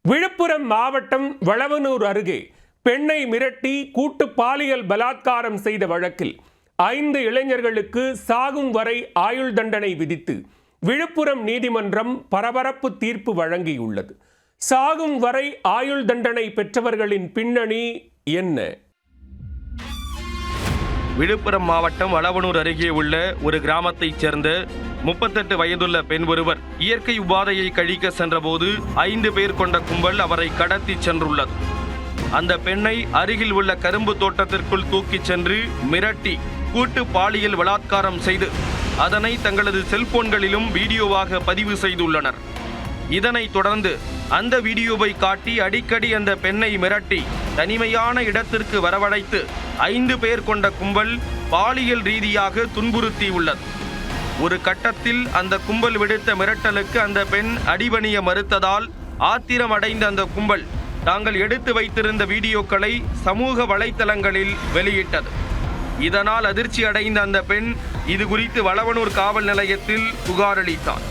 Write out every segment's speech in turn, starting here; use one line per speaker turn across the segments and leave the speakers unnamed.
விழுப்புரம் மாவட்டம் வளவனூர் அருகே பெண்ணை மிரட்டி கூட்டு பாலியல் பலாத்காரம் செய்த வழக்கில் 5 இளைஞர்களுக்கு சாகும் வரை ஆயுள் தண்டனை விதித்து விழுப்புரம் நீதிமன்றம் பரபரப்பு தீர்ப்பு வழங்கியுள்ளது. சாகும் வரை ஆயுள் தண்டனை பெற்றவர்களின் பின்னணி என்ன?
விழுப்புரம் மாவட்டம் வளவனூர் அருகே உள்ள ஒரு கிராமத்தைச் சேர்ந்த 38 வயதுள்ள பெண் ஒருவர் இயற்கை உபாதையை கழிக்க சென்றபோது 5 பேர் கொண்ட கும்பல் அவரை கடத்தி சென்றுள்ளது. அந்த பெண்ணை அருகில் உள்ள கரும்பு தோட்டத்திற்குள் தூக்கிச் சென்று மிரட்டி கூட்டு பாலியல் பலாத்காரம் செய்து அதனை தங்களது செல்போன்களிலும் வீடியோவாக பதிவு செய்துள்ளனர். இதனைத் தொடர்ந்து அந்த வீடியோவை காட்டி அடிக்கடி அந்த பெண்ணை மிரட்டி தனிமையான இடத்திற்கு வரவழைத்து 5 பேர் கொண்ட கும்பல் பாலியல் ரீதியாக துன்புறுத்தியுள்ளது. ஒரு கட்டத்தில் அந்த கும்பல் விடுத்த மிரட்டலுக்கு அந்த பெண் அடிபணிய மறுத்ததால் ஆத்திரம் அடைந்த அந்த கும்பல் தாங்கள் எடுத்து வைத்திருந்த வீடியோக்களை சமூக வலைத்தளங்களில் வெளியிட்டது. இதனால் அதிர்ச்சி அடைந்த அந்த பெண் இது குறித்து வளவனூர் காவல் நிலையத்தில் புகார் அளித்தார்.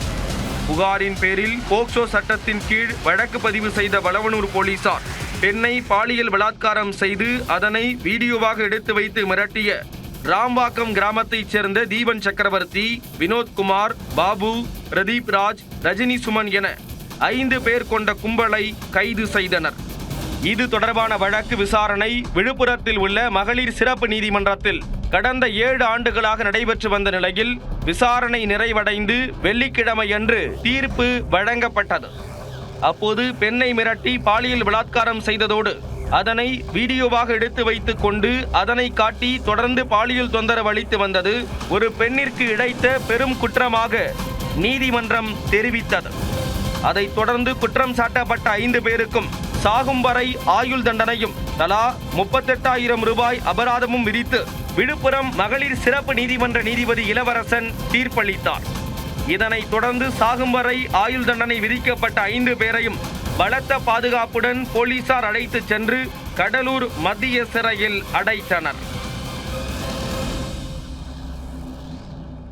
புகாரின் பேரில் போக்சோ சட்டத்தின் கீழ் வழக்கு பதிவு செய்த வளவனூர் போலீசார் பெண்ணை பாலியல் பலாத்காரம் செய்து அதனை வீடியோவாக எடுத்து வைத்து மிரட்டிய ராம்பாக்கம் கிராமத்தைச் சேர்ந்த தீபன் சக்கரவர்த்தி, வினோத்குமார், பாபு, பிரதீப் ராஜ், ரஜினி சுமன் என 5 பேர் கொண்ட கும்பலை கைது செய்தனர். இது தொடர்பான வழக்கு விசாரணை விழுப்புரத்தில் உள்ள மகளிர் சிறப்பு நீதிமன்றத்தில் கடந்த 7 ஆண்டுகளாக நடைபெற்று வந்த நிலையில் விசாரணை நிறைவடைந்து வெள்ளிக்கிழமையன்று தீர்ப்பு வழங்கப்பட்டது. அப்போது பெண்ணை மிரட்டி பாலியல் பலாத்காரம் செய்ததோடு அதனை வீடியோவாக எடுத்து வைத்துக் கொண்டு அதனை காட்டி தொடர்ந்து பாலியல் தொந்தரவு அளித்து வந்தது ஒரு பெண்ணிற்கு இழைத்த பெரும் குற்றமாக நீதிமன்றம் தெரிவித்தது. அதைத் தொடர்ந்து குற்றம் சாட்டப்பட்ட 5 பேருக்கும் சாகும் வரை ஆயுள் தண்டனையும் தலா 38,000 ரூபாய் அபராதமும் விதித்து விழுப்புரம் மகளிர் சிறப்பு நீதிமன்ற நீதிபதி இளவரசன் தீர்ப்பளித்தார். இதனைத் தொடர்ந்து சாகும் வரை ஆயுள் தண்டனை விதிக்கப்பட்ட 5 பேரையும் பலத்த பாதுகாப்புடன் போலீசார் அழைத்துச் சென்று கடலூர் மத்திய சிறையில் அடைத்தனர்.